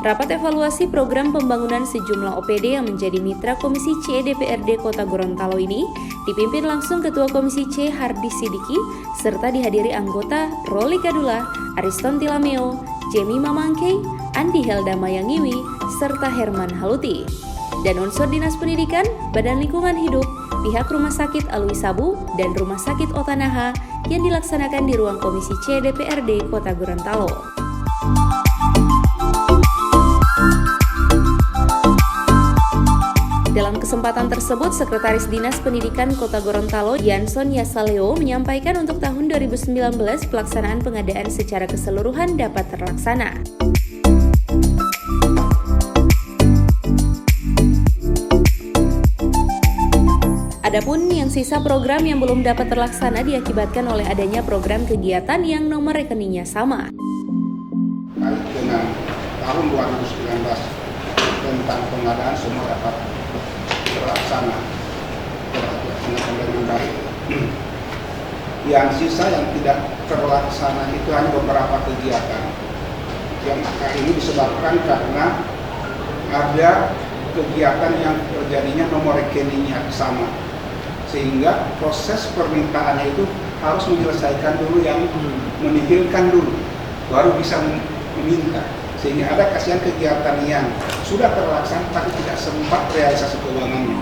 Rapat evaluasi program pembangunan sejumlah OPD yang menjadi mitra Komisi C DPRD Kota Gorontalo ini dipimpin langsung Ketua Komisi C Hardi Sidiki serta dihadiri anggota Roli Kadula, Ariston Tilameo, Jemi Mamangkei, Andi Helda Mayangiwi, serta Herman Haluti. Dan unsur Dinas Pendidikan, Badan Lingkungan Hidup, pihak Rumah Sakit Alwi Sabu, dan Rumah Sakit Otanaha yang dilaksanakan di ruang Komisi C DPRD Kota Gorontalo. Dalam kesempatan tersebut, Sekretaris Dinas Pendidikan Kota Gorontalo, Yanson Yasaleo, menyampaikan untuk tahun 2019 pelaksanaan pengadaan secara keseluruhan dapat terlaksana. Adapun yang sisa program yang belum dapat terlaksana diakibatkan oleh adanya program kegiatan yang nomor rekeningnya sama. Dengan tahun 2019 tentang pengadaan semua dapat terlaksana dengan baik. Yang sisa yang tidak terlaksana itu hanya beberapa kegiatan. Yang ini disebabkan karena ada kegiatan yang terjadinya nomor rekeningnya sama, sehingga proses permintaannya itu harus menyelesaikan dulu yang menihilkan dulu, baru bisa meminta. Sehingga ada kasihan kegiatan yang sudah terlaksana tapi tidak sempat realisasi keuangannya.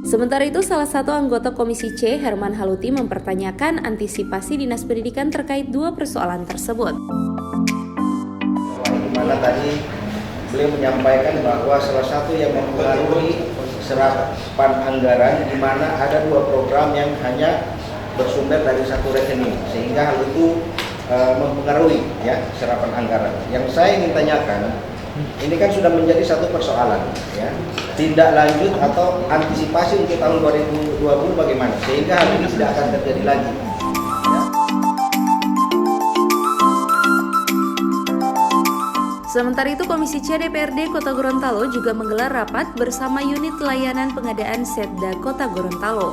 Sementara itu, salah satu anggota Komisi C, Herman Haluti, mempertanyakan antisipasi Dinas Pendidikan terkait dua persoalan tersebut. Di mana tadi beliau menyampaikan bahwa salah satu yang mempengaruhi serapan anggaran di mana ada dua program yang hanya bersumber dari satu rekening, sehingga hal itu mempengaruhi ya serapan anggaran. Yang saya ingin tanyakan, ini kan sudah menjadi satu persoalan ya, tindak lanjut atau antisipasi untuk tahun 2020 bagaimana sehingga hal ini tidak akan terjadi lagi ya. Sementara itu, Komisi C DPRD Kota Gorontalo juga menggelar rapat bersama unit layanan pengadaan Setda Kota Gorontalo.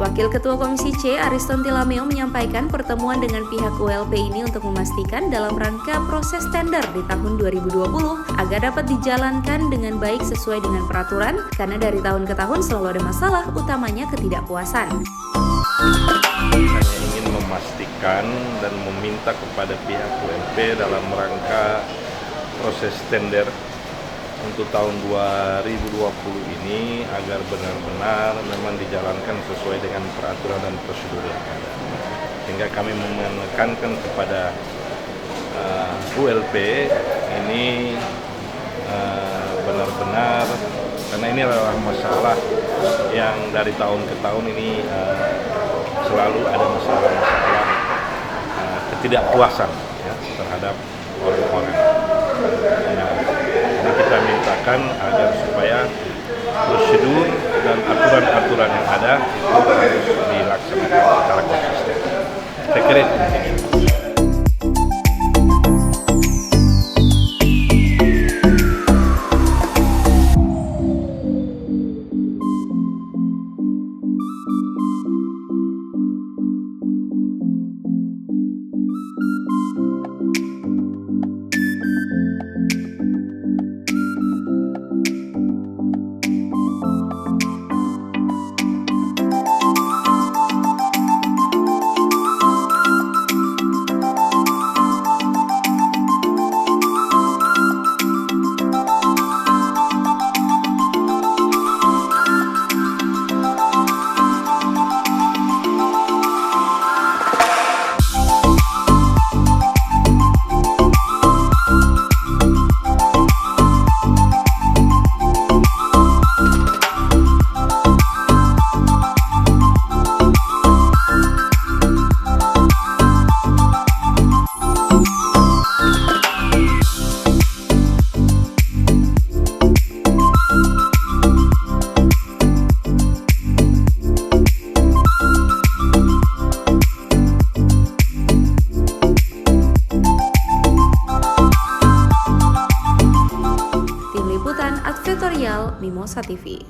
Wakil Ketua Komisi C, Ariston Tilameo, menyampaikan pertemuan dengan pihak ULP ini untuk memastikan dalam rangka proses tender di tahun 2020 agar dapat dijalankan dengan baik sesuai dengan peraturan, karena dari tahun ke tahun selalu ada masalah, utamanya ketidakpuasan. Hanya ingin memastikan dan meminta kepada pihak ULP dalam rangka proses tender untuk tahun 2020 ini agar benar-benar memang dijalankan sesuai dengan peraturan dan prosedur yang ada. Sehingga kami menekankan kepada ULP ini benar-benar, karena ini adalah masalah yang dari tahun ke tahun ini selalu ada masalah-masalah ketidakpuasan ya, terhadap orang-orang. Ini kita mintakan agar supaya prosedur dan aturan-aturan yang ada itu harus dilaksanakan secara konsisten. Saya kira itu. Mimosa TV.